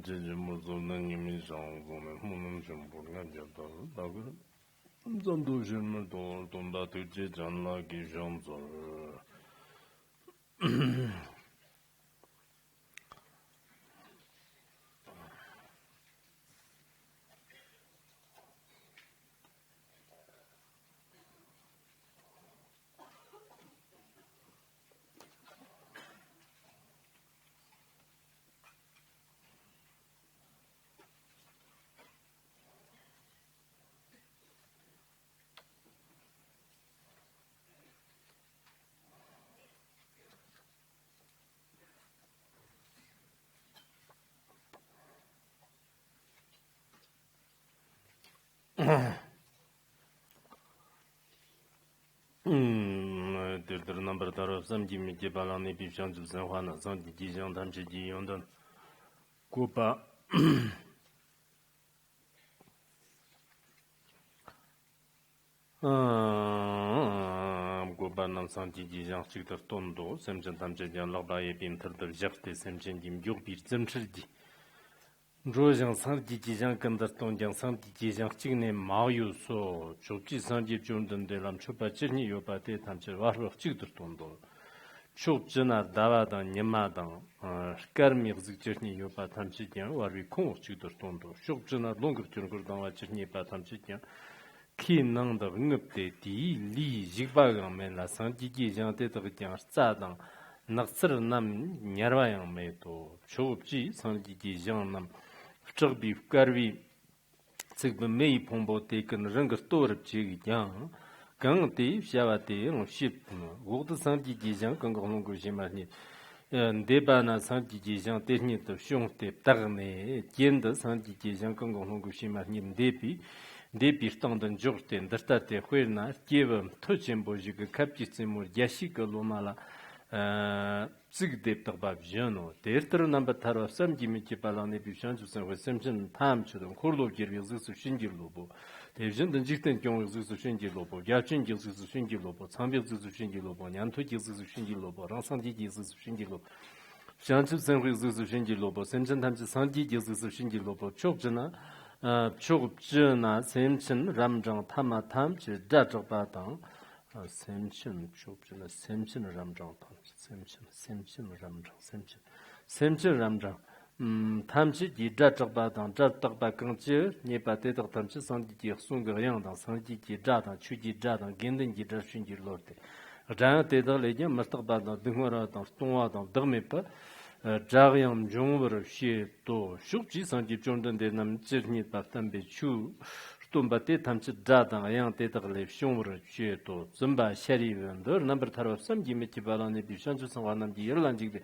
这节目做那你们上我们不能全部感觉到那个咱都是么多东大都这样那个样子这number 到3级接巴拉那比上就生活呢3级机上他们自己用的过把过把那3级机上这个动作甚至他们这样老大也变特的热的甚至你有比真实的如像3级机上跟着东江3级机上今年毛有说就第3级中等的让出把今年有把对他们这玩儿这个动作就真的大把的年马当盖米子今年有把他们之间玩儿空这个动作就真的龙个中国当话今年把他们之间可能的我的第里几把个没了3级机上的这个讲咋当那次那年外样没多就几3级机上那这比盖比这个没碰到的跟人个多的这个讲刚的下话的我是我的3级机上刚刚弄过些嘛呢对吧那3级机上的你的兄弟大呢见的3级机上刚刚弄过些嘛你对比当的就是的但是会呢结果突然不这个开始怎么也是个罗马了这个得到吧bien no der number 3级米巴拉那比上就是我甚至他们这种活路给有是新的路不对人的这点讲是新的路不家庭就是新的路不长辈就是新的路不年头就是新的路不让上级就是新的路像这生活是新的路不甚至他们上级就是新的路不就这呢就呢甚至让让他们就这着吧当semchin chopchina semchin ramjang semchin ramjang tamchi di dratba dang dratba kangchi ne ba te dang tamchi sandi ji sung ge yang dang sandi ji dra dang chu ji dra dang gendeng ji dra shin ji lor de ran te da le ji mastaba dang dingwa dang tongwa dang dagme pa Jagayam Jungver Shi To Shukji Sanji Jondan de Nam Jirni Baftambe Chu Stumbate Tamchi Jadang Ayang Tetagale Shungver Shi To Zumba Shari Vendor Number Tarab Samji Metibalani Bishanju Sanwanam Di Yerlanjik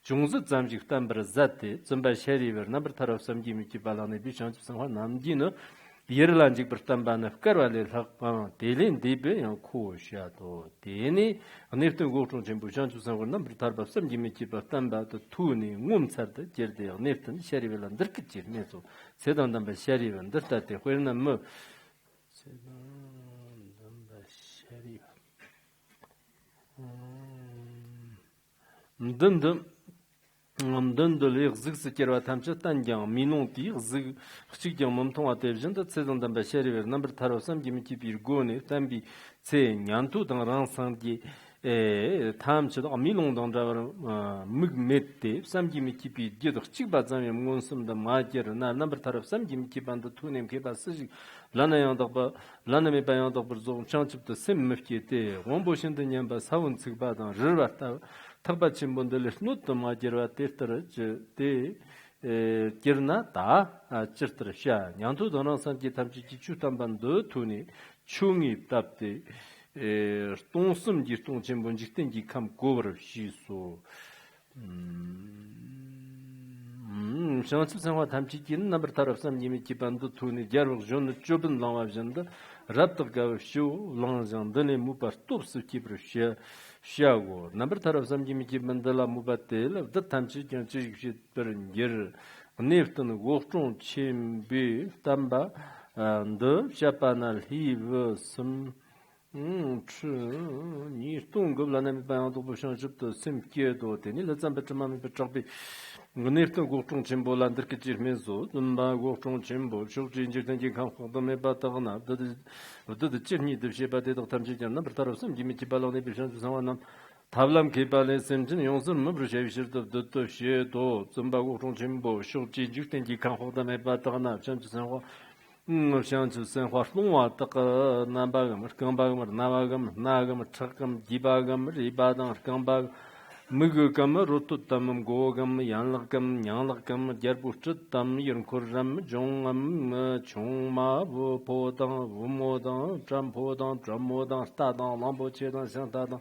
Jungzu Zamjik Tambra Zate Zumba Shari Ver Number Tarab Samji Metibalani Bishanju Sanwanam Dino Yerlanjik Bertambana Karwale Lakpan Delin Debe Yang Ko Shato Deni Nefton Gochon Jimbujan to San Number Tarba Sam Jimmy Bertamba to Tuni Mumsat Jerde Nefton Sherivel and Dirkit Neso Sedan number Sherivel and Dirtate when a mo Sedan number Sherivel Dundum Dundul zig kerwa tamcha tanjang minonti zig chikjang momtong atevjin da sezon dan ba sheriver number tarosam gimi tipir gone tambi ce nyantu dang ransang di tamcha da minong dang da mugmette sam gimi tipi dido chikba zame monsum da majer na number tarosam gimi tipan da tunem ke ba sij lana yang da ba lana me ba yang da bur chanchip da sem mefkete womboshin da nyam ba sawun chikba da rwa ta 탁받친 분들 스누트 마지르와 테스트를 때 기르나 다 찌르트샤 냥도 도나산지 탐지 추탐반도 투니 충이 답데 똥슴 지똥 전본 직된지 감 고버 시소 上次生活他们之间那边他们上面基本都图呢，假如说呢，这边浪外人的，รับตัว个修浪上的呢，木把多数基本下过，那边他们上面基本的啦，木把的了，这他们之间这些别人也是，那份呢，我中前辈他们把，的下班了，he was你东个了那边办都不想知道什结多的，你那咱们这么没装备，我那份我中前辈了，这个姐妹说，怎么我中前辈，手机就等健康活动没把到那，这今年的些把这到他们之间，那不到什么没去把老那边上就上那。탑람 개발의 셈진 용선 뭐브르셰 시르도 시에도 좀바고 종침보 쇼지 죽된지 강호담에 바다나 전주선화 현주선화 송화 따가 남바금 강바금 나바금 나금 착금 디바금 리바당 강바 무그금 로토담 고금 양락금 양락금 제르부츠담 이런코람 종암 총마 보당 우모당 잠보당 잠모당 스타당 람보체당 상타당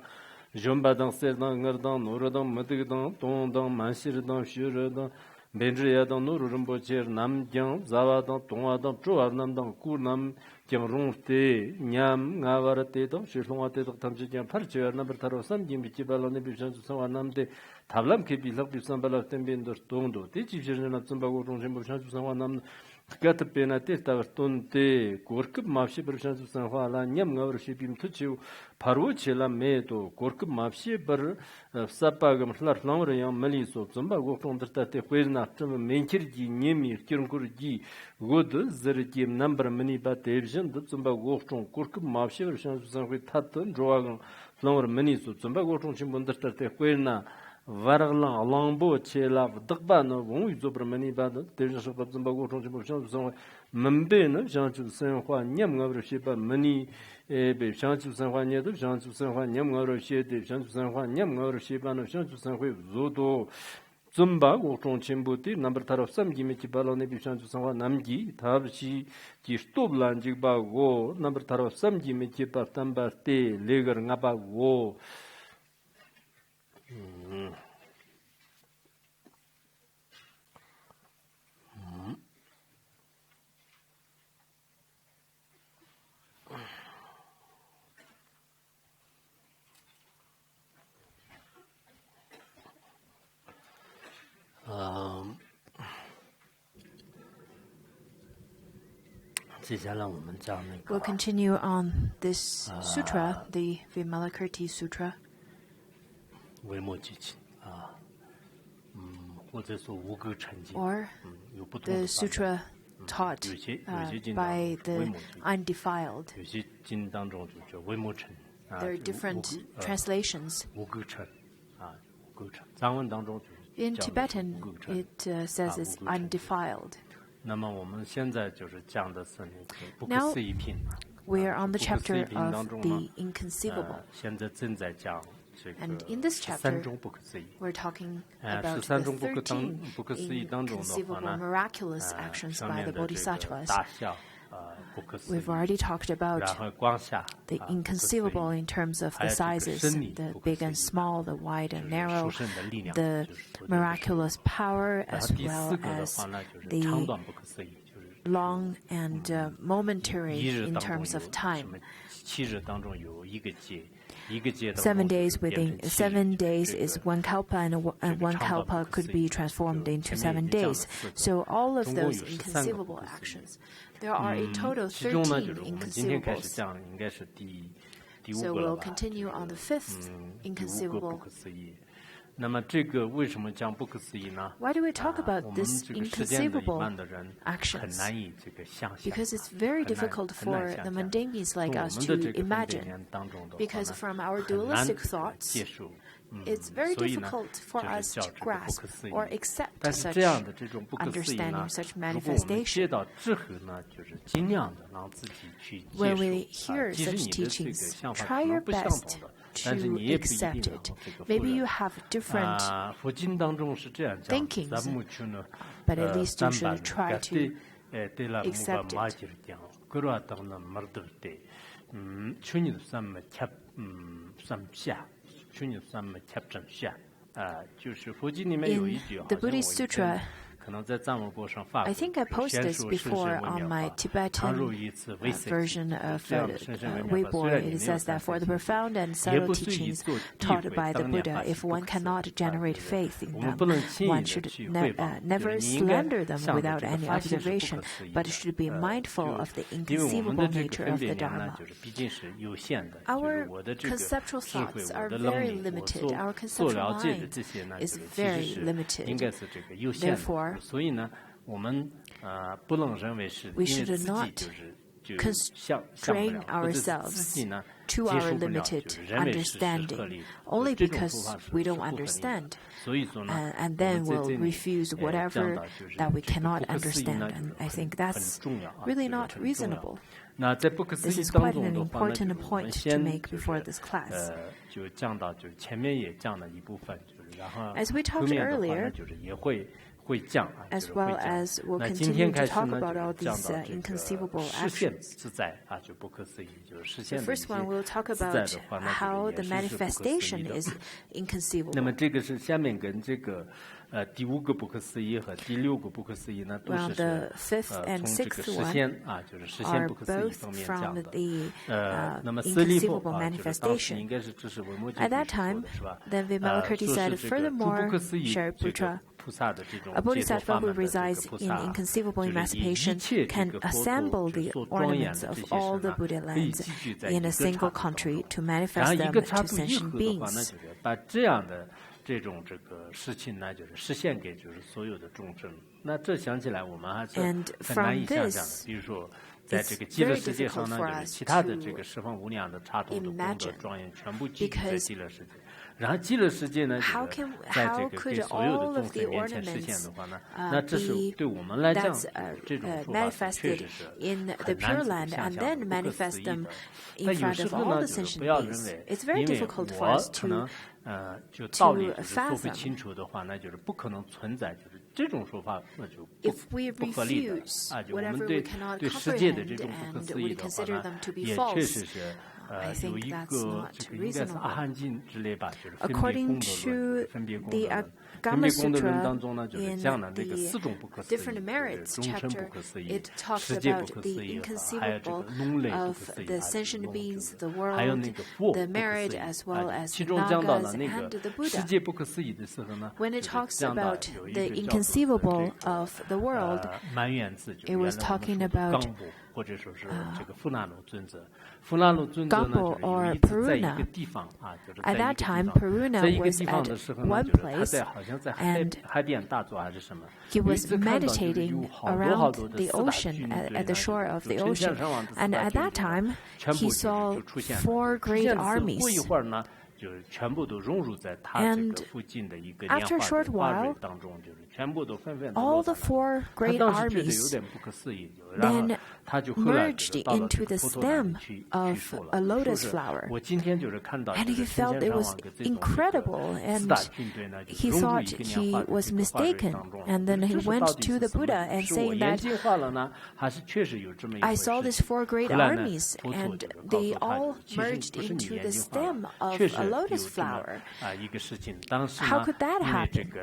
Jumbadan, Sedan, Gardan, Noradan, Matigadan, Tondan, Manshiradan, Shiradan, Benjiadan, Nurumbocher, Namjan, Zavadan, Tonadan, Chuarnandan, Kurnam, Jamrungte, Nyam, Navarate, Shilongate, Tamjian, Parcher, Nabataro, Samjim, Chibala, Nebishan, Sawanamde, Tablam Kibilak, Sambala, Tembin, Tondo, Teaching of Zumbago, Sawanam. Got a penalty, Tonte, Gorkup Mapshi, Persians of San Juan, Yam, our shipim Tuchu, Paruchela Meto, Gorkup Mapshi, Ber, Sapagam, Flat Longrian, Meliso, Zumbago from the Tate, Quena, Menkirji, Nemi, Kirkurji, Good, Zeriti, number many but Asian, the Zumbago from Gorkup Mapshi, Persians of San Juan, Tatan, Dragon, Flower Meniso, Zumbago from Chimbon, the Tate, Quena. Varlan, Lambo, Chela, Dagban, Wong, Zobramani Bad, Deja Zumbago, Membena, Jean to San Juan, Yam over Shiba, Mani, Jean to San Juan, Jean to San Juan, Yam over Shed, Jean to San Juan, Yam over Shiba, Jean to San Juan, Zodo, Zumba, Wong Chimbuti, number of some Gimiti Balone, Jean to San Juan, Namgi, Tabshi, Gistoblan, Jigba, Go, number of some Gimiti Patamba, Leger, Naba, Go. We'll continue on this sutra, the Vimalakirti Sutra. 维摩诘经 或者说无垢禅经 Or the sutra taught by the undefiled. 有些经当中就叫维摩诘 There are different translations. 无垢禅 无垢禅 藏文当中 In Tibetan, it says it's undefiled. 那么我们现在就是讲的是那个不可 Now 思议品 we are on the chapter of the inconceivable. 现在正在讲 And in this chapter, we're talking about the 13 inconceivable miraculous actions by the bodhisattvas. We've already talked about the inconceivable in terms of the sizes, the big and small, the wide and narrow, the miraculous power, as well as the long and momentary in terms of time. 7 days within 7 days is one kalpa, and one kalpa could be transformed into 7 days. So all of those inconceivable actions, there are a total of 13 inconceivables. So we'll continue on the 5th inconceivable. Why do we talk about this inconceivable actions? Because it's very difficult for the mundane beings like us to imagine. Because from our dualistic thoughts, it's very difficult for us to grasp or accept such understanding, such manifestation. When we hear such teachings, try your best to accept it. Maybe you have different thinkings, but at least you should try to accept it. In the Buddhist Sutra, I think I posted this before on my Tibetan version of Weibo. It says that for the profound and subtle teachings taught by the Buddha, if one cannot generate faith in them, one should never slander them without any observation, but should be mindful of the inconceivable nature of the Dharma. Our conceptual thoughts are very limited. Our conceptual mind is very limited. Therefore, we should not constrain ourselves to our limited understanding only because we don't understand, and then we'll refuse whatever that we cannot understand. And I think that's really not reasonable. This is quite an important point to make before this class. As we talked earlier, as well as we'll continue to talk about all these inconceivable actions. The first one, we'll talk about how the manifestation is inconceivable. Well, the fifth and sixth one are both from the inconceivable manifestation. At that time, then Vimalakirti said, furthermore, Shariputra, a bodhisattva who resides in inconceivable emancipation can assemble the ornaments of all the Buddha lands in a single country to manifest them to sentient beings. And from this, it's very difficult for us to imagine, because how could all of the ornaments be manifested in the Pure Land and then manifest them in front of all the sentient beings? It's very difficult for us to fathom. If we refuse whatever we cannot comprehend and we consider them to be false, I think that's not reasonable. According to the Agama Sutra, in the different merits chapter, it talks about the inconceivable of the sentient beings, the world, the merit, as well as the Nagas and the Buddha. When it talks about the inconceivable of the world, it was talking about Gampo or Puruna. At that time, Puruna was at one place and he was meditating around the ocean, at the shore of the ocean. And at that time, he saw 4 great armies. And after a short while, all the 4 great armies then merged into the stem of a lotus flower. And he felt it was incredible, and he thought he was mistaken. And then he went to the Buddha and saying that, I saw these 4 great armies, and they all merged into the stem of a lotus flower. How could that happen?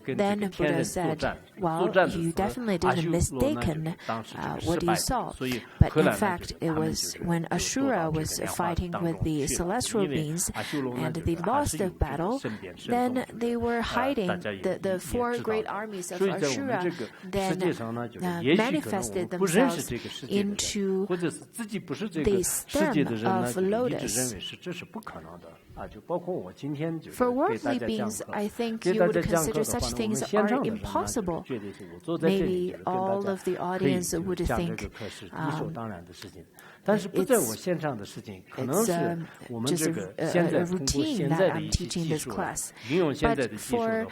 And then Buddha said, well, you definitely didn't mistaken what you saw. But in fact, it was when Ashura was fighting with the celestial beings and they lost the battle, then they were hiding. The 4 great armies of Ashura then manifested themselves into the stem of lotus. For worldly beings, I think you would consider such things are impossible. Maybe all of the audience would think it's just a routine that I'm teaching this class. But for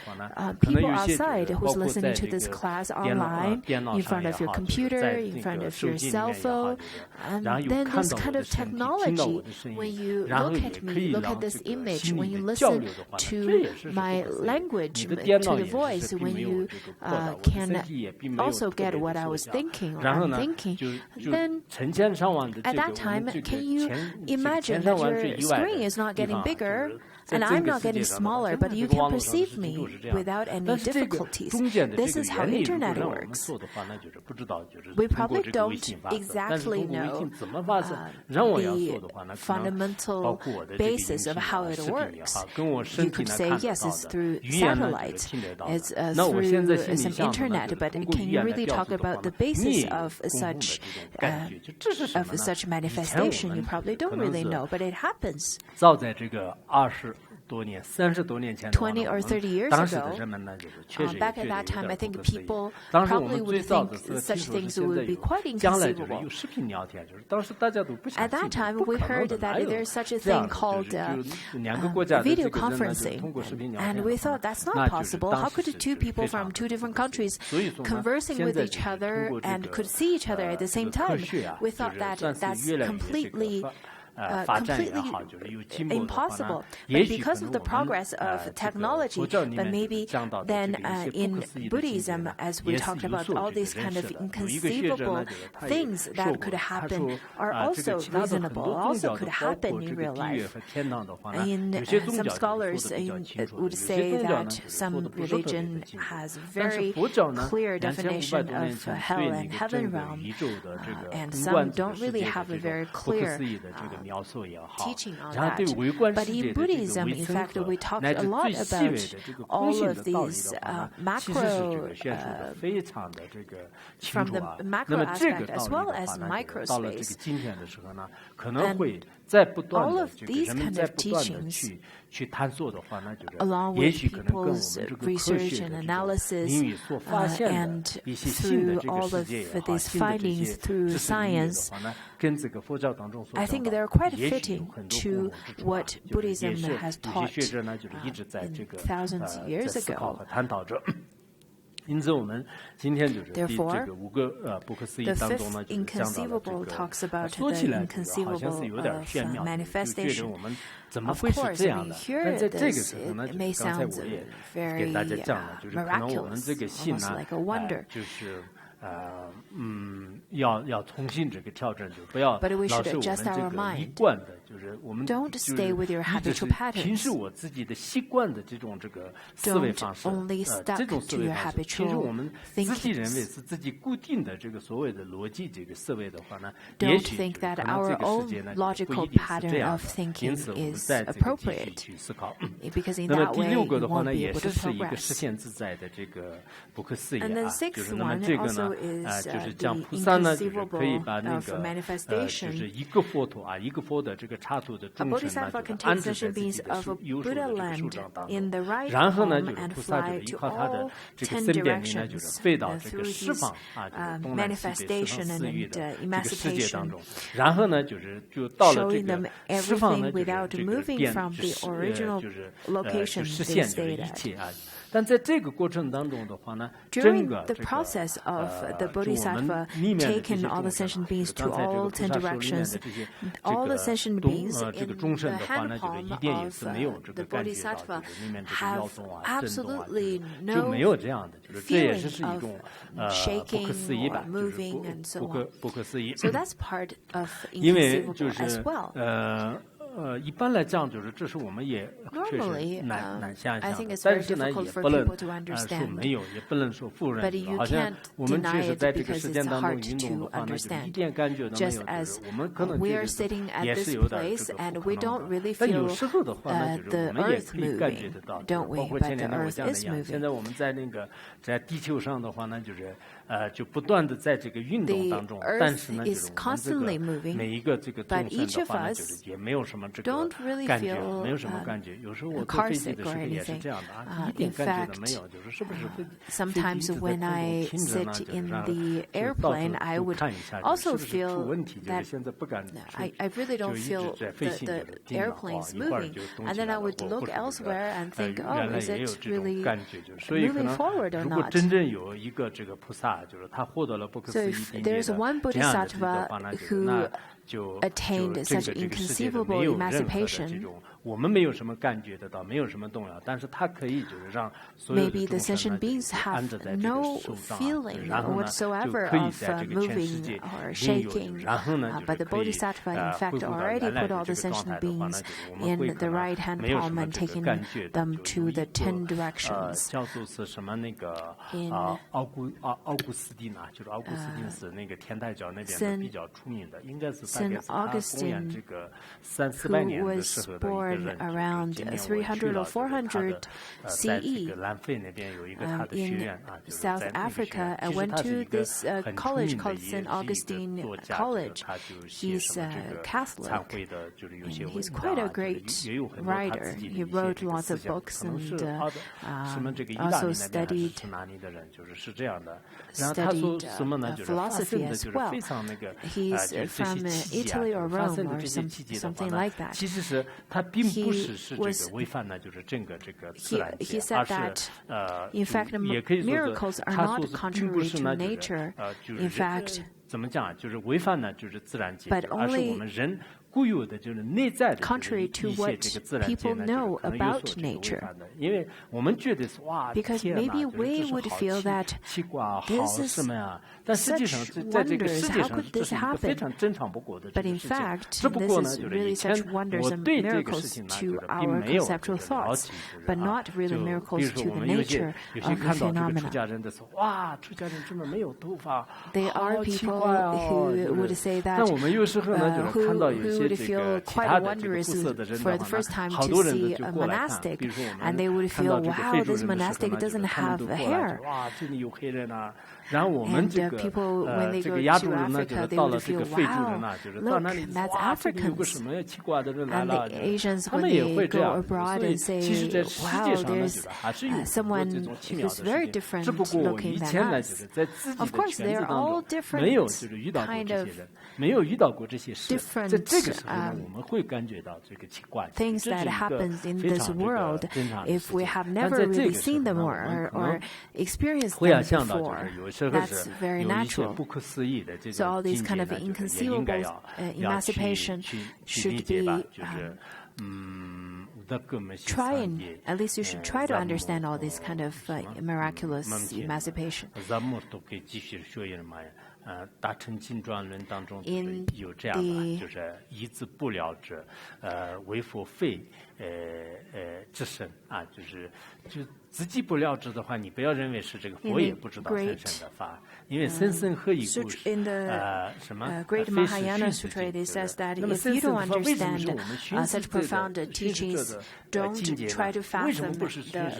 people outside who's listening to this class online, in front of your computer, in front of your cell phone, and then this kind of technology, when you look at me, look at this image, when you listen to my language, to the voice, when you can also get what I was thinking or I'm thinking, then at that time, can you imagine that your screen is not getting bigger And I'm not getting smaller, but you can perceive me without any difficulties. This is how internet works. We probably don't exactly know the fundamental basis of how it works. You could say, yes, it's through satellite, it's through some internet, but can you really talk about the basis of such manifestation? You probably don't really know, but it happens. 20 or 30 years ago, back at that time, I think people probably would think such things would be quite inconceivable. At that time, we heard that there's such a thing called video conferencing, and we thought that's not possible. How could two people from two different countries conversing with each other and could see each other at the same time? We thought that that's completely impossible. But because of the progress of technology, but maybe then in Buddhism, as we talked about, all these kind of inconceivable things that could happen are also reasonable, also could happen in real life. Some scholars would say that some religion has very clear definition of hell and heaven realm, and some don't really have a very clear teaching on that. But in Buddhism, in fact, we talked a lot about all of these macro, from the macro aspect as well as micro space. And all of these kind of teachings, along with people's research and analysis, and through all of these findings through science, I think they're quite fitting to what Buddhism has taught thousands of years ago. Therefore, the fifth inconceivable talks about the inconceivable of manifestation. Of course, when you hear this, it may sound very miraculous, almost like a wonder. But we should adjust our mind. Don't stay with your habitual patterns. Don't only stuck to your habitual thinkings. Don't think that our own logical pattern of thinking is appropriate, because in that way you won't be able to progress. And the sixth one also is the inconceivable of manifestation. A bodhisattva can take sentient beings of a Buddha land in the right home and fly to all 10 directions through his manifestation and emancipation, showing them everything without moving from the original location they stayed at. During the process of the bodhisattva taking all the sentient beings to all 10 directions, all the sentient beings in the hand palm of the bodhisattva have absolutely no feeling of shaking or moving and so on. So that's part of inconceivable as well. Normally, I think it's very difficult for people to understand. But you can't deny it because it's hard to understand. Just as we are sitting at this place and we don't really feel the earth moving, don't we? But the earth is moving. The earth is constantly moving, but each of us don't really feel car sick or anything. In fact, sometimes when I sit in the airplane, I would also feel that I really don't feel the airplanes moving. And then I would look elsewhere and think, oh, is it really moving forward or not? So if there's one bodhisattva who attained such inconceivable emancipation, 我们没有什么感觉得到，没有什么动摇，但是它可以就是让所有的众生呢安着在这个手上，然后呢就可以在这个全世界拥有，然后呢就是可以恢复到原来的这个状态的话呢，就是我们会可能没有什么这个感觉的，就一个叫做是什么那个奥古斯丁啊，就是奥古斯丁是那个天台教那边的比较出名的，应该是大概是他公元这个300-400年的时候的一个人。around 300 or 400 CE in South Africa. I went to this college called St. Augustine College. He's Catholic, and he's quite a great writer. He wrote lots of books and also studied philosophy as well. He's from Italy or Rome or something like that. He said that, in fact, miracles are not contrary to nature. In fact, but only contrary to what people know about nature. Because maybe we would feel that this is such wonders, how could this happen? But in fact, this is really such wonders and miracles to our conceptual thoughts, but not really miracles to the nature of the phenomena. There are people who would say that, who would feel quite wondrous for the first time to see a monastic, and they would feel, wow, this monastic doesn't have hair. And people, when they go to Africa, they would feel, wow, look, that's Africans. And the Asians, when they go abroad and say, wow, there's someone who's very different looking than us. Of course, they're all different kind of different things that happens in this world if we have never really seen them or experienced them before. That's very natural. So all these kind of inconceivable emancipation should be at least you should try to understand all these kind of miraculous emancipation. 大乘经传论当中有这样的，就是一字不了之，为佛废之身啊，就自己不了之的话，你不要认为是这个佛也不知道深深的法，因为深深合一故事，什么 Great Mahayana Sutra, it says that if you don't understand such profound teachings, don't try to fathom the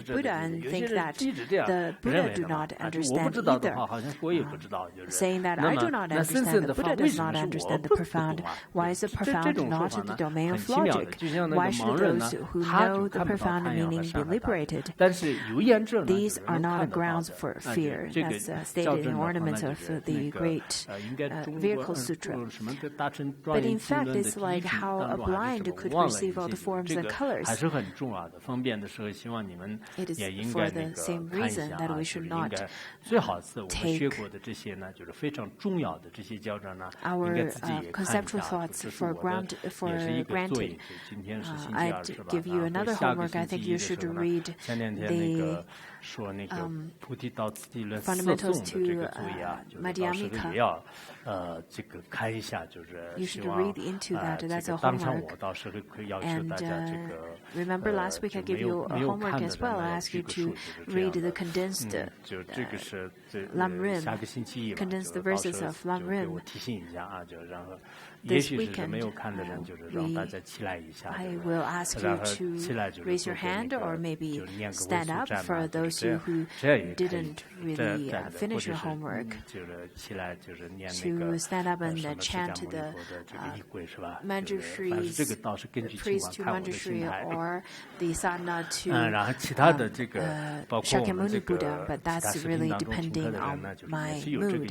Buddha and think that the Buddha do not understand either. Saying that I do not understand, the Buddha does not understand the profound. Why is the profound not in the domain of logic? Why should those who know the profound meaning be liberated? These are not grounds for fear. That's stated in ornaments of the Great Vehicle Sutra. But in fact, it's like how a blind could perceive all the forms and colors. It is for the same reason that we should not take our conceptual thoughts for granted. I'd give you another homework. I think you should read the fundamentals to Madhyamika. You should read into that. That's a homework. And remember last week I gave you a homework as well. I asked you to read the condensed Lam Rim, condense the verses of Lam Rim. This weekend, I will ask you to raise your hand or maybe stand up for those who didn't really finish your homework, to stand up and chant the Manjushri, praise to Manjushri, or the sadhana to Shakyamuni Buddha, but that's really depending on my mood.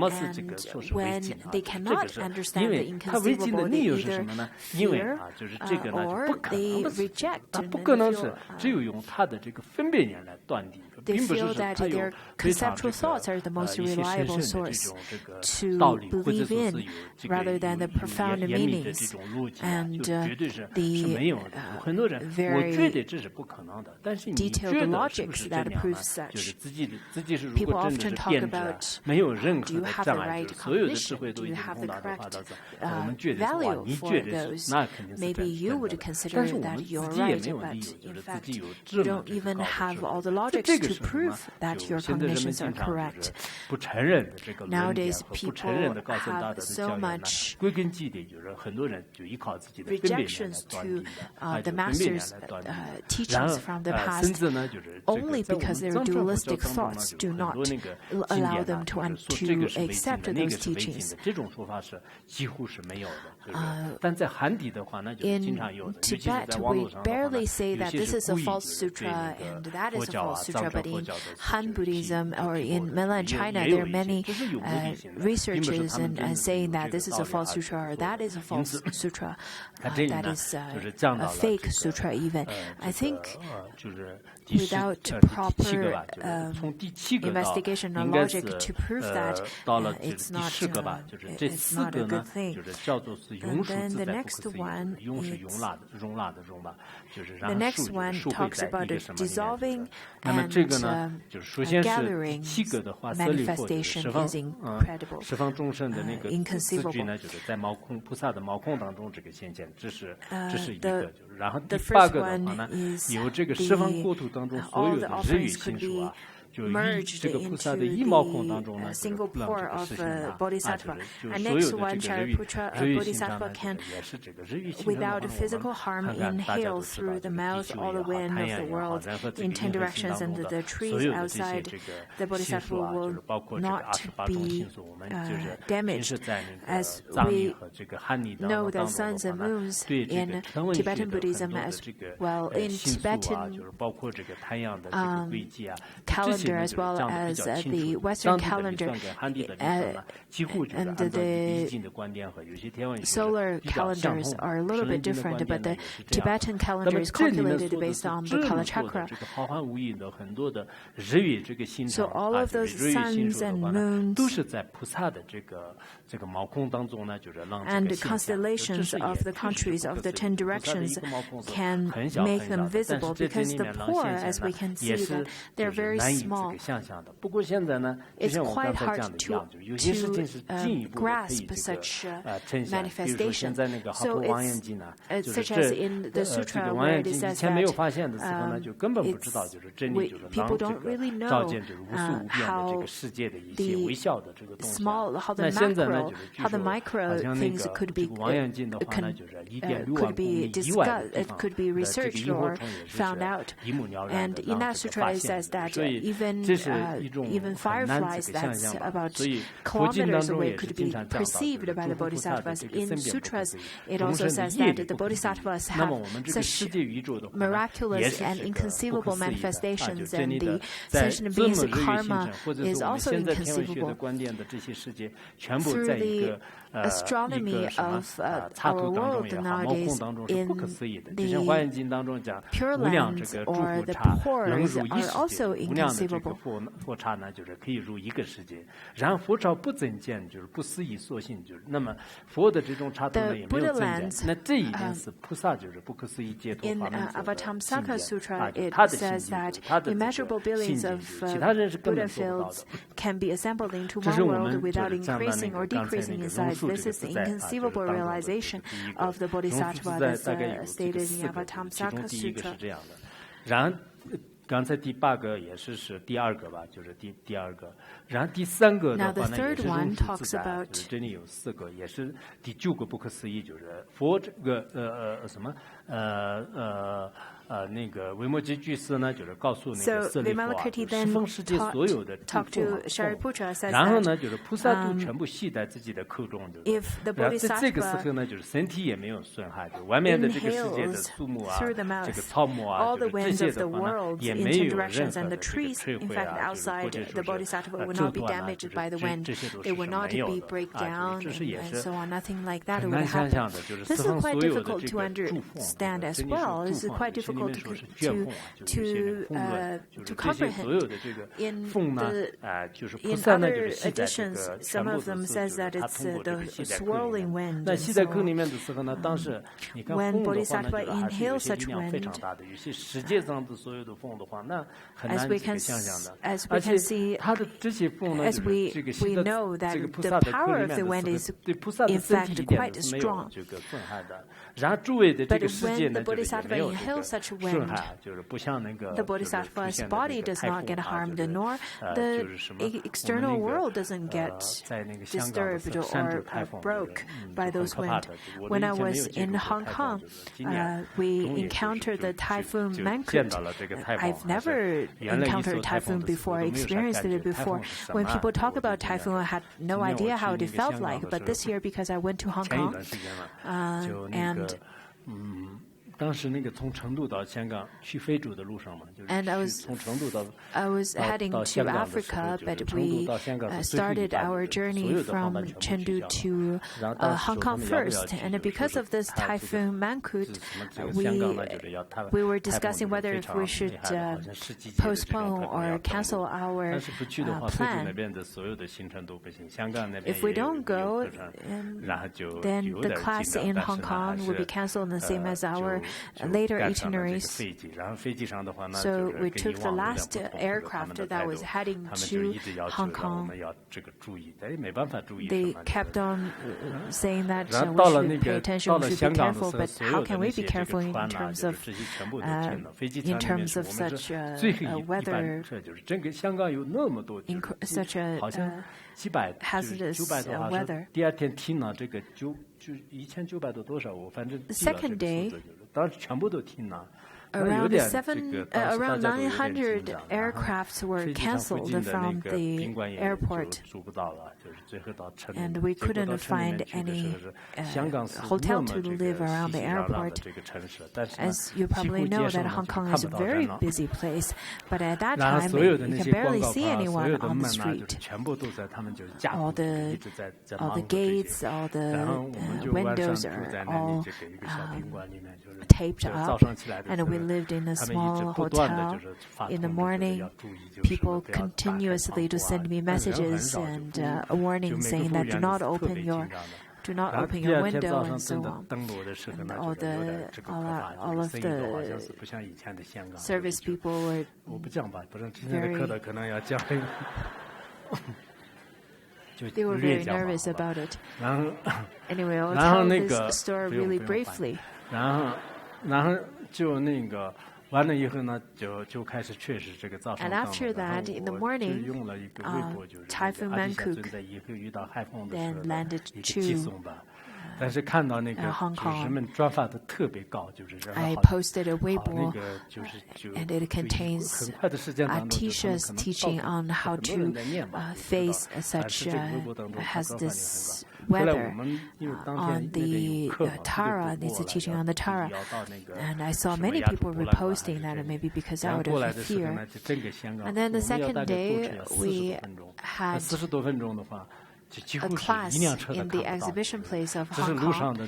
when they cannot understand the inconceivable, they either fear or they reject. 它不可能是只有用它的这个分辨眼来断定， They feel that their conceptual thoughts are the most reliable source to believe in rather than the profound meanings and the very detailed logics that prove such. People often talk about, do you have the right right cognition? Do you have the correct value for those? Maybe you would consider that you're right, but in fact, you don't even have all the logics to prove that your cognitions are correct. Nowadays, people have so much rejections to the master's teachings from the past only because their dualistic thoughts do not allow them to accept those teachings. In Tibet, we barely say that this is a false sutra and that is a false sutra, but in Han Buddhism or in mainland China, there are many researchers and saying that this is a false sutra or that is a false sutra, that is a fake sutra even. I think without proper investigation or logic to prove that, it's not a good thing. And then the next one talks about dissolving and gathering manifestation is incredible, inconceivable. The first one is all the offerings could be merged into the single pore of Bodhisattva. And next one, Shariputra, Bodhisattva can, without physical harm, inhale through the mouth all the wind of the world in 10 directions, and the trees outside the Bodhisattva will not be damaged. As we know that suns and moons in Tibetan Buddhism as well, in Tibetan calendar as well as the Western calendar and the solar calendars are a little bit different, but the Tibetan calendar is calculated based on the Kala chakra. So all of those suns and moons and the constellations of the countries of the 10 directions can make them visible, because the pore, as we can see, that they're very small. It's quite hard to grasp such manifestation. So it's such as in the sutra where it says that people don't really know how the micro things could be discussed, it could be researched or found out. And in that sutra it says that even fireflies that's about kilometers away could be perceived by the bodhisattvas. In sutras, it also says that the bodhisattvas have such miraculous and inconceivable manifestations, and the sentient being's karma is also inconceivable. Through the astronomy of our world nowadays, in the Pure Lands or the pores are also inconceivable. The Buddha lands, in Avatamsaka Sutra, it says that immeasurable billions of Buddha fields can be assembled into one world without increasing or decreasing in size. This is the inconceivable realization of the Bodhisattva that's stated in Avatamsaka Sutra. 刚才第8个也是第2个吧，就是第2个。然后第3个的话呢，也是如此自在，就是这里有4个，也是第9个不可思议，就是佛这个那个维摩诘居士呢，就是告诉那个舍利弗啊，十方世界所有的诸佛，然后呢，就是菩萨都全部系在自己的口中，然后在这个时候呢，就是身体也没有损害，就外面的这个世界的树木啊，这个草木啊，就是这些的话呢，也没有任何的这个摧毁啊，就是或者说是折断啊，就是这些都是没有的啊，这是也是很难想象的，就是四方所有的这个诸佛， difficult to comprehend. In other editions, some of them says that it's the swirling wind. When Bodhisattva inhales such wind, as we can see, as we know that the power of the wind is in fact quite strong. But when the Bodhisattva inhales such wind, the Bodhisattva's body does not get harmed, nor the external world doesn't get disturbed or broke by those winds. When I was in Hong Kong, we encountered the typhoon Mangkhut. I've never encountered typhoon before, experienced it before. When people talk about typhoon, I had no idea how it felt like. But this year, because I went to Hong Kong, and I was heading to Africa, but we started our journey from Chengdu to Hong Kong first. And because of this typhoon Mangkhut, we were discussing whether if we should postpone or cancel our plan. If we don't go, then the class in Hong Kong will be canceled, the same as our later itineraries. So we took the last aircraft that was heading to Hong Kong. They kept on saying that we should pay attention, we should be careful, but how can we be careful in terms of such weather, such a hazardous weather? The second day, around 900 aircrafts were cancelled from the airport, and we couldn't find any hotel to live around the airport. As you probably know, that Hong Kong is a very busy place, but at that time you can barely see anyone on the street. All the gates, all the windows are all taped up, and we lived in a small hotel. In the morning, people continuously to send me messages and a warning saying that do not open your window and so on. And all of the service people were they were very nervous about it. Anyway, I'll tell this story really briefly. And after that, in the morning, Typhoon Mangkhut then landed to Hong Kong. I posted a Weibo, and it contains Atisha's teaching on how to face such hazardous weather on the Tara. It's a teaching on the Tara. And I saw many people reposting that, maybe because out of fear. And then the second day, we had a class in the exhibition place of Hong Kong.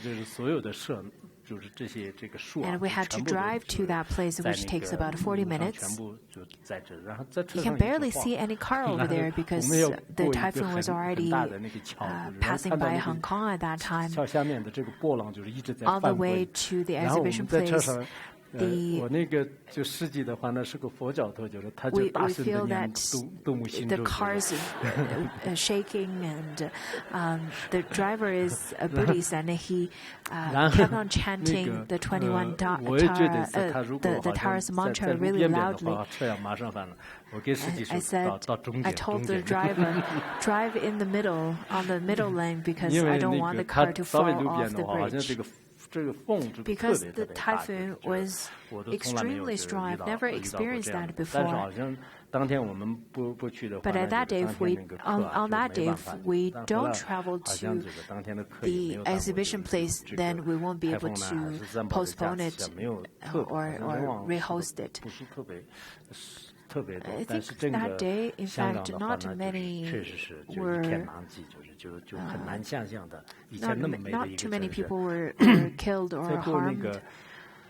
And we had to drive to that place, which takes about 40 minutes. You can barely see any car over there because the typhoon was already passing by Hong Kong at that time. On the way to the exhibition place, we feel that the cars shaking, and the driver is a Buddhist, and he kept on chanting the 21 the Tara's mantra really loudly. I told the driver, drive in the middle, on the middle lane, because I don't want the car to fall off the bridge. Because the typhoon was extremely strong. I've never experienced that before. But at that day, if we don't travel to the exhibition place, then we won't be able to postpone it or rehost it. I think that day, in fact, not too many people were killed or harmed.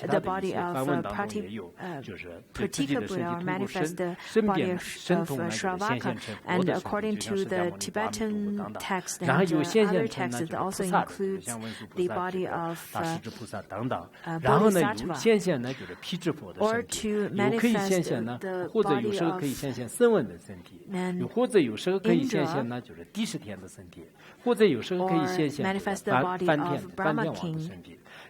the body of Pratyeka manifest the body of Shravaka, and according to the Tibetan text and other texts, it also includes the body of Bodhisattva, or to manifest the body of Indra, or manifest the body of Brahma King,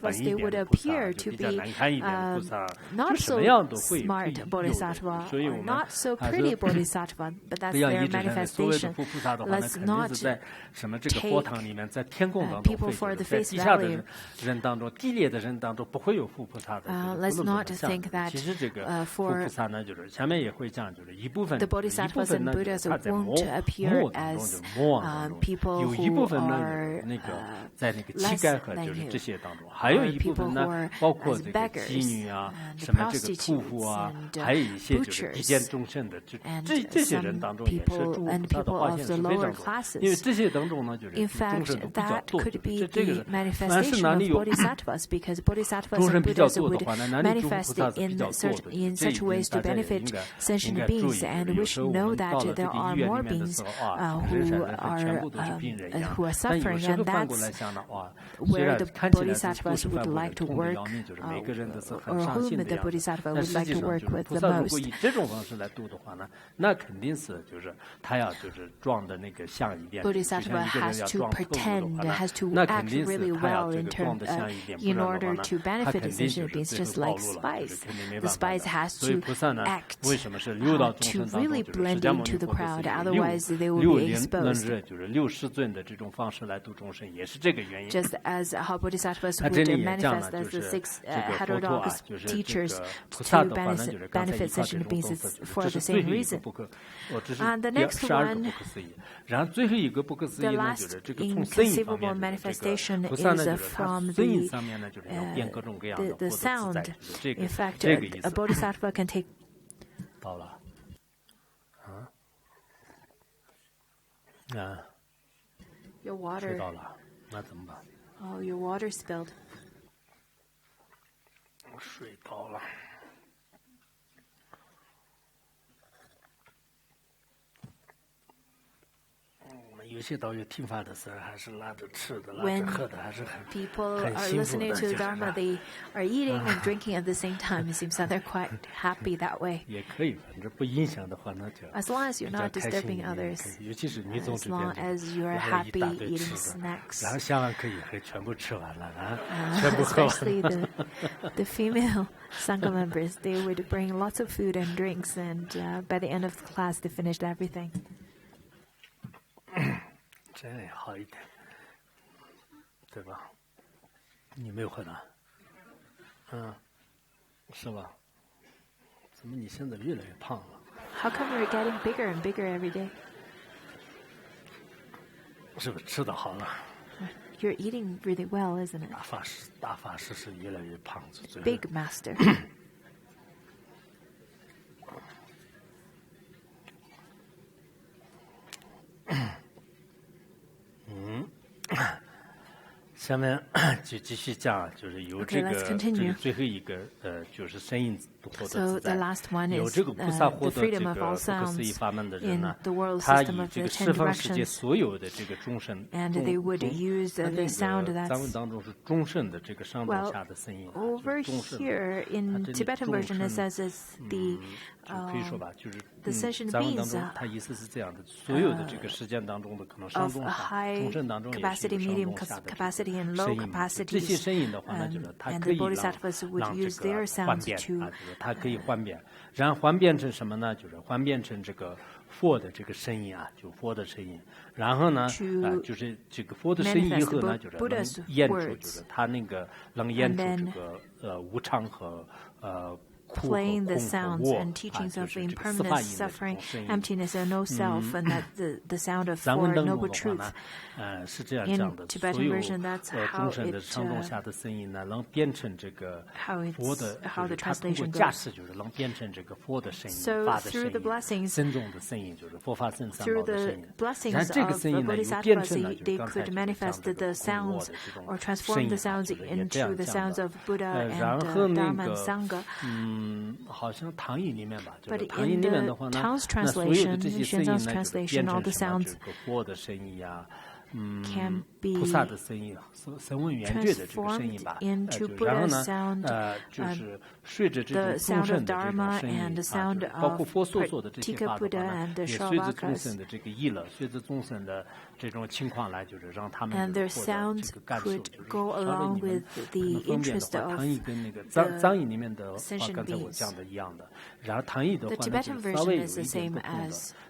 bodhisattvas, they would appear to be not so smart bodhisattva or not so pretty bodhisattva, but that's their manifestation. Let's not take people for the face value. Let's not think that for the bodhisattvas and Buddhas won't appear as people who are less than you, or people who are as beggars, and prostitutes, and butchers, and people of the lower classes. In fact, that could be the manifestation of bodhisattvas, because bodhisattvas and Buddhas would manifest in such ways to benefit sentient beings, and we should know that there are more beings who are who are suffering, and that's where the bodhisattvas would like to work, or whom the bodhisattva would like to work with the most. Bodhisattva has to pretend, has to act really well in order to benefit the sentient beings, just like spice. The spice has to act to really blend into the crowd, otherwise they will be exposed. Just as how bodhisattvas would manifest as the 6 heterodox teachers to benefit sentient beings, it's for the same reason. And the next one, the last inconceivable manifestation is from the sound. In fact, a bodhisattva can take. Your water. Oh, your water spilled. 睡着了。有些导游听法的时候，还是拉着吃的、拉着喝的，还是很 people are listening to the Dharma, they are eating and drinking at the same time. It seems that they're quite happy that way. 也可以，反正不影响的话，那就 as long as you're not disturbing others, 尤其是女总这边， as long as you're happy eating snacks. 然后下完课以后全部吃完了，啊，全部喝完了。 Especially the female Sangha members, they would bring lots of food and drinks, and by the end of the class, they finished everything. 这样也好一点，对吧？你没有喝的，是吧？怎么你现在越来越胖了 How come you're getting bigger and bigger every day? 是不是吃的好了？ You're eating really well, isn't it? 大法师是越来越胖， Big master. 下面就继续讲，就是有这个最后一个就是声音获得自在。有这个菩萨获得这个不可思议法门的人呢，他以这个十方世界所有的这个众生，咱们当中是众生的这个上中下的声音。Over here in Tibetan version, it says it's the 可以说吧，就是 the sentient 咱们当 beings 中，他意思是这样的，所有的这个实践当中的可能上中下，众生当中也是有上中下的声音。这些声音的话呢，就是它可以让这个幻变啊，就是它可以幻变，然后幻变成什么呢？就是幻变成这个佛的这个声音啊，就佛的声音。然后呢，就是这个佛的声音以后呢，就是能演出，就是它那个能演出这个无常和playing the sounds and teachings of impermanence, suffering, emptiness, and no self, and that the sound of Four Noble Truths. In Tibetan version, that's how the translation goes. So through the blessings, through the blessings of the Bodhisattvas, they could manifest the sounds or transform the sounds into the sounds of Buddha and Dharma and Sangha. 好像唐译里面吧，就是 But 唐译里面的话呢，那所有的这些声音呢，就是变成什么？这个佛的声音呀，菩萨的声音，声闻缘觉的这个声音吧。然后呢，就是随着这种众生的这种声音，包括佛所说的这些法的话呢，也随着众生的这个意乐，随着众生的这种情况来，就是让他们获得这个感受，就是稍微你们分辨的话，唐译跟那个藏译里面的话，刚才我讲的一样的。然后唐译的话呢，就是稍微有一点不同的，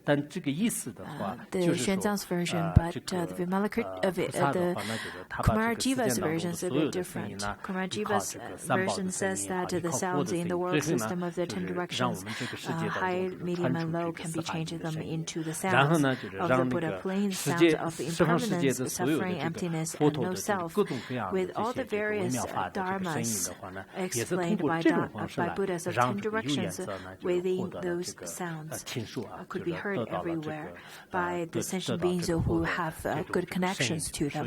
但这个意思的话，就是说，the Kumarajiva's version is a bit different. Kumarajiva's version says that the sounds in the world system of the 10 directions, high, medium, and low, can be changed them into the sounds of the Buddha, playing sounds of impermanence, suffering, emptiness, and no self, with all the various dharmas explained by Buddhas of 10 directions within those sounds could be heard everywhere by the sentient beings who have good connections to them.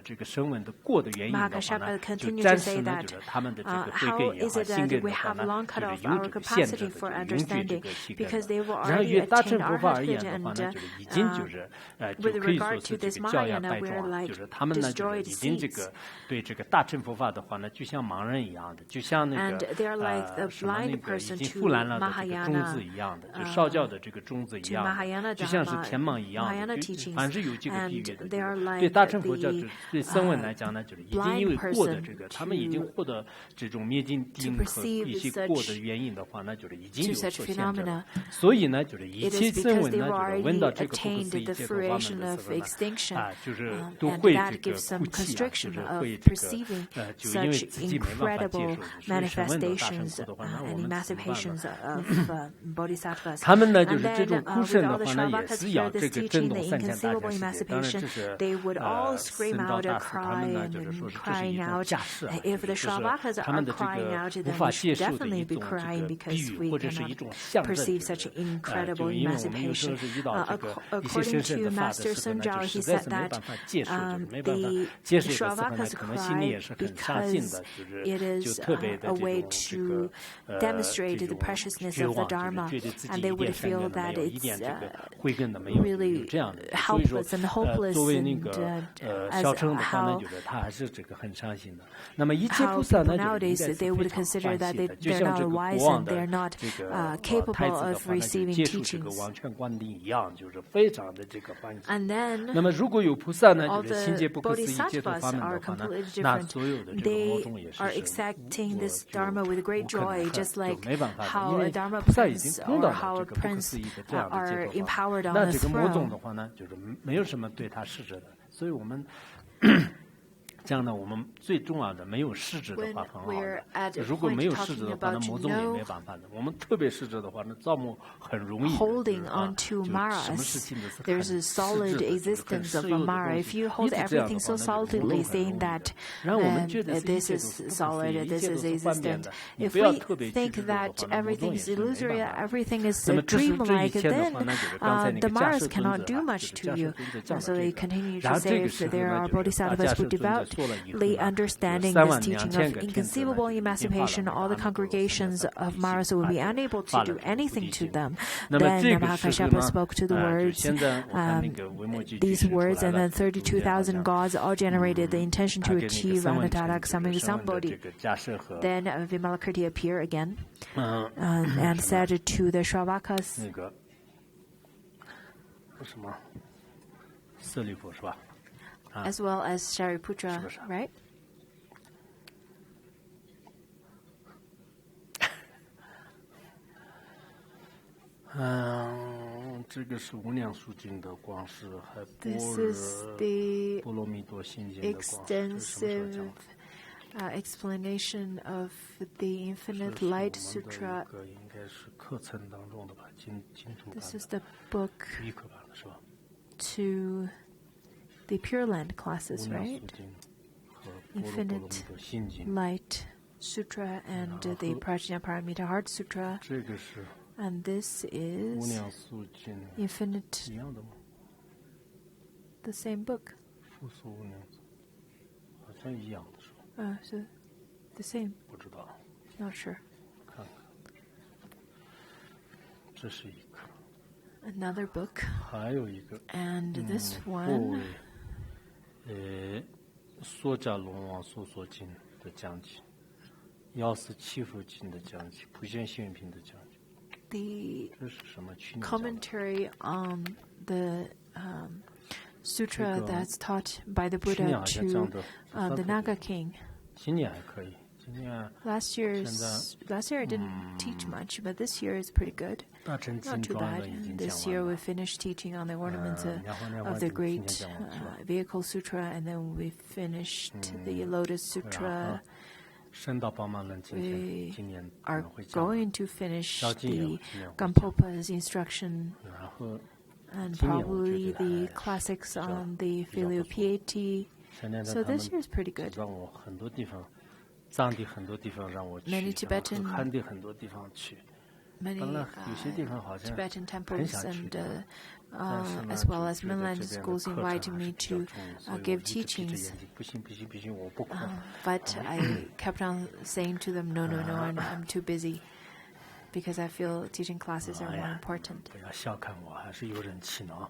这个声闻的过的原因的话呢，就暂时呢就是他们的这个对根也好，心根的话呢，就是有这个限制的，就允许这个气根的。然后与大乘佛法而言的话呢，就是已经就是就可以说是这个教养败状，就是他们呢就是已经这个对这个大乘佛法的话呢，就像盲人一样的，就像那个 And they are like the 什么那 blind 个已 person 经 to 复燃了的这个种 Mahayana 子一样的，就烧教的这个种子一 to 样 Mahayana 的，就像是 Dharma, 田盲一样 Mahayana 的， teachings. 凡是有这个比喻 And 的， they are 对 like 大乘佛教 the 对僧文来讲呢，就是已经因为 blind 过的 person 这个，他们已经获得这种灭尽定 to 和 perceive 一些 such- 过的原因的话，那就是已经 to 有 such 所限制 phenomena. 了。所以呢，就是一 It 切 is 僧 because 文 they've 呢，就是 already 闻到这个不可 attained 思议 the 解脱法门 fruition 的 of 时候呢， extinction. 就是都 And 会 that 这个 gives some 哭泣就 constriction 是 of 会这个 perceiving 就因为 such 自己没办法接 incredible 受，所以审问到大乘 manifestations 佛的话，那我 and 们怎么办呢？ emancipations of bodhisattvas. 他们呢，就 And 是这 then 种哭 with 声 all 的 the 话呢，也 Shravakas 是 hear 要 this 这个 teaching, 震 the 动三千大千 inconceivable 世界。当然，这 emancipation, 是 they would all scream 僧道 out 大 a 师他们呢， cry 就是说 and 是这是一 crying 种 out. 架势啊， If 就 the 是 Shravakas 他 are 们的这 crying 个 out, 无 then 法 we 接 should 受的 definitely 一 be 种这 crying 个比 because 喻， we 或者是一 cannot 种象征， perceive 就 such 是 incredible 就因为我们有时候 emancipation. 是遇到这个一些 According 深深 to 的法的 Master 时候呢，就 Sunjal, 实 he 在 said 是没 that 办法接受，就是没办法 the 接受的时候呢， Shravakas 可能心里也 cry 是很伤心 because 的，就 it 是就 is 特别的 a 这 way 种这 to 个 demonstrate 这 the 种 preciousness 绝 of the 望，就是 Dharma, 觉得自己 and 一 they 点 would 善根 feel 都没 that 有，一 it's 点这个慧根都没有，有 really 这样的。所以说 helpless and hopeless 作为那 and 个 as 小乘的话呢， how 就是他还是这个很伤心的。那么一切 how 菩萨 people 呢，就是应 nowadays 该 they 是 would 非常 consider 欢 that 喜 they, 的，就 they're 像 not 这个 wise 国王 and 的 they're not 这个 capable 太子的 of 话呢，就 receiving 接触这个 teachings. 王权官吏一样，就是非常的这个欢喜。 And then 那么如果有菩萨呢， all 就是心界 the 不可思议解脱 bodhisattvas 法门 are 的话呢， completely 那 different. 所有的这个魔 They 众也是 are 是 accepting 无 this 就 Dharma with 无 great 可奈 joy, 何， just 就 like 没办法的， how 因 a 为 Dharma 菩萨已经 prince 碰 or 到了 how 这 a 个不可 prince 思议的这样的 are 解脱法 empowered 门。 on 那 the 这个魔众 throne. 的话呢，就是没有什么对他施舍的，所以我们这样呢，我们最重要的没有失职的 When 话很好 we're 的。 at a 如果 point 没有失职 talking 的话，那 about 魔众也 no 没办法的。我们特别失职的话，那造梦很容易的。 holding 就是 on 就 to 什么 maras, 事情都是很 there's a 实 solid 质的，就是很 existence of 实 a 有的 mara. 东 If 西。 you 一 hold 直这样 everything 的 so 话，那就是魔 solidly, 众很 saying 容易的 that 然后我们觉得 then 一 this 切都 is 是不可思 solid, 议，一 this 切都 is 是幻灭 existent. 的。你 If 不要 we 特别记 think 住的 that 话，那魔众 everything 也 is 是没 illusory, 办法的。 everything is 那么这是这一 dreamlike, 切的 then 话呢，就是刚才那 the 个迦 maras 摄尊 cannot 者 do 啊，就 much 是 to 迦摄 you. 尊者讲 So 的 they 这个。 continue 然 to 后这 say 个 if 时候 there 呢， are 就是大迦 bodhisattvas 摄 who 尊者说了以后 devoutly 呢，就是 understanding 3 this 万2 teaching 千 of 个天子呢， inconceivable 就已经发了 emancipation, 那 all 个 the 阿耨多罗三藐 congregations 三菩 of 提心， maras will 他 be 就 unable 发 to 了 do 这个菩 anything 提 to 心。 them. 那么 Then 这个时候 Mahakashyapa 呢， spoke to the 就 words, 现在我看那个维摩诘居 these 士出 words, 来 and 了， then 逐渐好 32,000 像 gods all generated the intention 他 to 给那个 achieve 僧文 Anatara 成这个 Samyutta 声闻的这 Sambodhi. 个迦摄和 Then Vimalakirti appear again 什 and 么 said to the Shravakas, 那个什么舍利弗是吧？ as well as Shariputra, 是不是？ right? 这个是无量寿经的光是，还 This is the 波罗蜜多心经的光是，这是什么时候讲 extensive 的？ explanation of the 这 Infinite 是我 Light 们的 Sutra. 一个应该是课程当中的吧，经书 This 版 is 的， the book 第一课版的是吧？ to the Pure Land 无 classes, 量 right? 寿经和波罗蜜多心经， Light Sutra and the Prajnaparamita Heart Sutra. 这个是 And this 无 is 量寿经 Infinite, 一样的吗？ the same book. 复数无量寿好像一样的是吧？ So the same, 不知道， not sure. 看看，这是一个， Another book. 还有一个。 And this 各 one 位，梭迦龙王所说经的讲解，药师七佛经的讲解，普贤行愿品的讲解， the 这是什么？去年讲的 commentary on the sutra 这个 that's taught by the 去年 Buddha 好像讲 to 的 the Naga king. 今年还可以，今年 Last year I didn't teach much, but this year is pretty good. 大乘 Not 经 too 装 bad. 的已经 This 讲 year 完 we 了。 finished teaching on the ornaments 然后 of the 今天 great 讲完是吧？ vehicle sutra, and then we finished the lotus 然后 sutra. 深道宝马论今天今年可 Are 能会讲完， going to finish 小经也 the 今年会讲， Gampopa's instruction 然后 and 今年我觉 probably 得 the 还 classics 比较 on the 比较不 filial 错。 piety. 前年 So 他 this year 们 is pretty good. 让我很多地方，藏地很多地方让我去， Many 然后 Tibetan- 汉地很多地方去。 Many 当然有些地方好像 Tibetan 很 temples 想去 and 的，但是呢 as well as 就觉得 mainland 这边的 schools 课程 invited 还 me 是比较 to 重，所以我 give 一直闭着 teachings. 眼睛，不行不行不行，我不空。 But I kept on saying to them, no, I'm too busy because I feel teaching classes are more important. 不要小看我，还是有人气呢啊。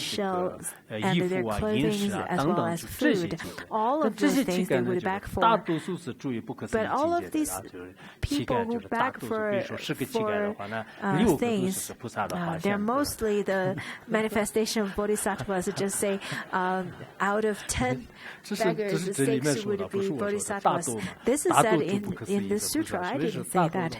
shells and their clothing as well as food. All of those things they would beg for. But all of these people who beg for things, they're mostly the manifestation of bodhisattvas. Just say, out of 10 beggars, 6 would be bodhisattvas. This is said in the sutra. I didn't say that.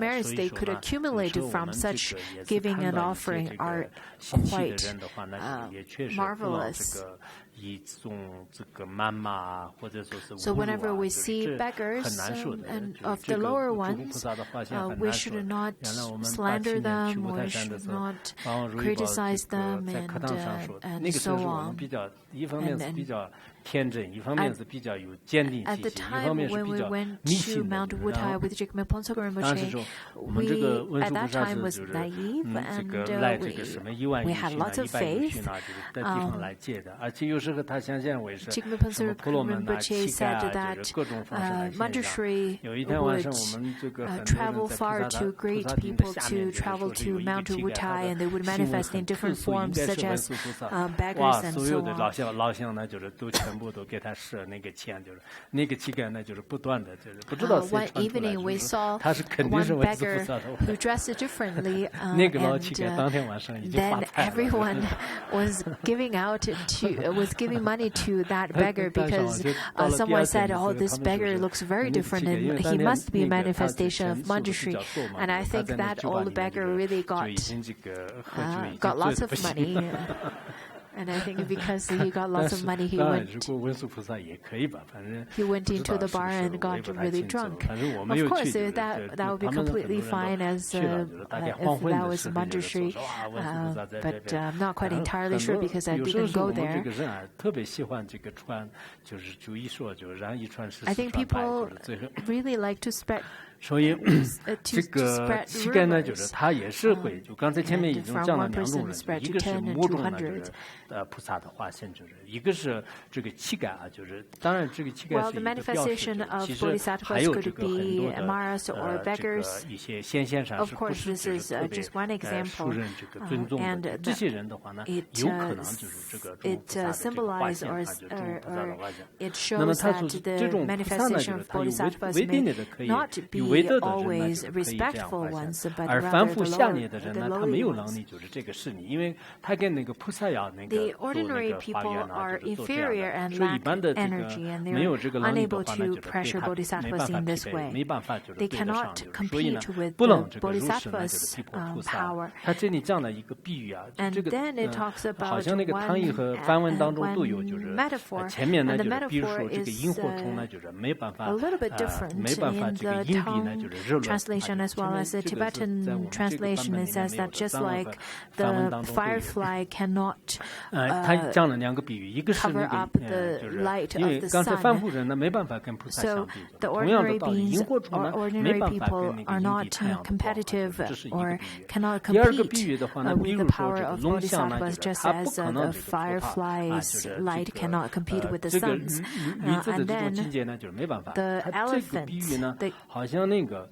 merits they could accumulate from such giving and offering are quite marvelous. So whenever we see beggars and of the lower ones, we should not slander them or should not criticize them and so on. 天真，一方面是比较有坚定气息，一方面是比较迷信的。当时说我们这个文殊菩萨是就是这个来这个什么1万亿去哪100亿去哪就是的地方来借的，而且有时候他想象为是什么婆罗门啊、乞丐啊，就是各种方式来献上。有一天晚上我们这个很多人在菩萨顶的下面就是说有一个乞丐，哇，所有的老乡呢，就是都全部都给他设那个钱，就是那个乞丐呢，就是不断的就是不知道谁传出来，他是肯定是文殊菩萨的。那个老乞丐当天晚上已经发财了。Everyone was giving money to that beggar because someone said, "Oh, this beggar looks very different, and he must be a manifestation of Manjushri." And I think that old beggar really got lots of money. And I think because he got lots of money, he went into the bar and got really drunk. Of course, that would be completely fine as if that was Manjushri, but I'm not quite entirely sure because I didn't go there. I think people really like to spread. 所以这个乞丐呢，就是他也是会，就刚才前面已经讲了2种人，一个是某种呢，就是菩萨的化身，就是一个是这个乞丐啊，就是当然这个乞丐是一个标识，其实还有这个很多的这个一些先贤上是不是特别受人这个尊重的，这些人的话呢，有可能就是这个中菩萨的这个化身啊，就是中菩萨的化身。那么他说这种菩萨呢，就是他有违定的可以。为德的人呢，可以这样发现，而凡夫下劣的人呢，他没有能力，就是这个是你，因为他跟那个菩萨要那个做那个发愿啊，就是做这样的。所以一般的这个没有这个能力的话呢，就是对他没办法匹配，没办法就是对得上，所以呢，不能这个如实呢，就是批驳菩萨。他这里讲了一个比喻啊，这个好像那个唐译和梵文当中都有，就是前面呢，就是比如说这个萤火虫呢，就是没办法没办法这个隐蔽。Translation as well as the Tibetan translation, it says that just like the firefly cannot cover up the light of the sun. So the ordinary beings or ordinary people are not competitive or cannot compete with the power of bodhisattvas, just as the firefly's light cannot compete with the sun's. And then the elephant, the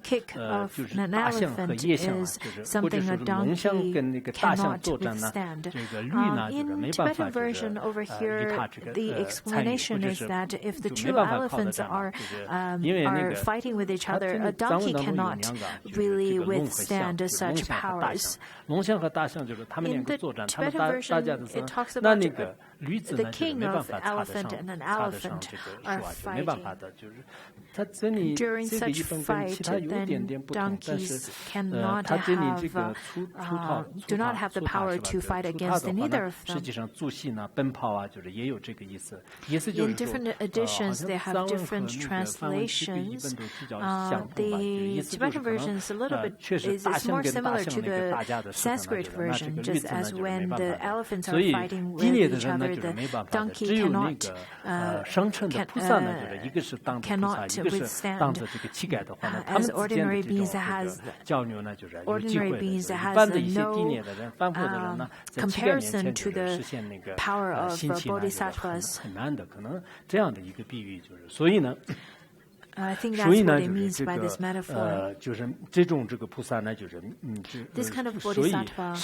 kick of an elephant is something a donkey cannot withstand. In Tibetan version over here, the explanation is that if the two elephants are fighting with each other, a donkey cannot really withstand such powers. In the Tibetan version, it talks about the king of elephant and an elephant are fighting. During such fight, then donkeys cannot do not have the power to fight against neither of them. In different editions, they have different translations. The Tibetan version is a little bit is more similar to the Sanskrit version, just as when the elephants are fighting with each other, the donkey cannot withstand. As ordinary beings has no comparison to the power of bodhisattvas. I think that's what it means by this metaphor. This kind of bodhisattva,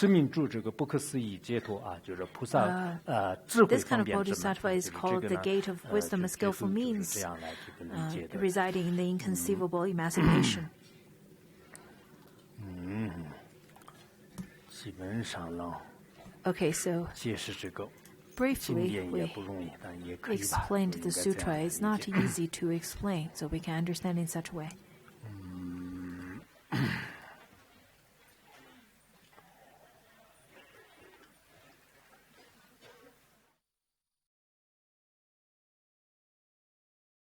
this kind of bodhisattva is called the gate of wisdom, a skillful means, residing in the inconceivable emancipation. Okay, so briefly, we explained the sutra. It's not easy to explain, so we can understand in such a way.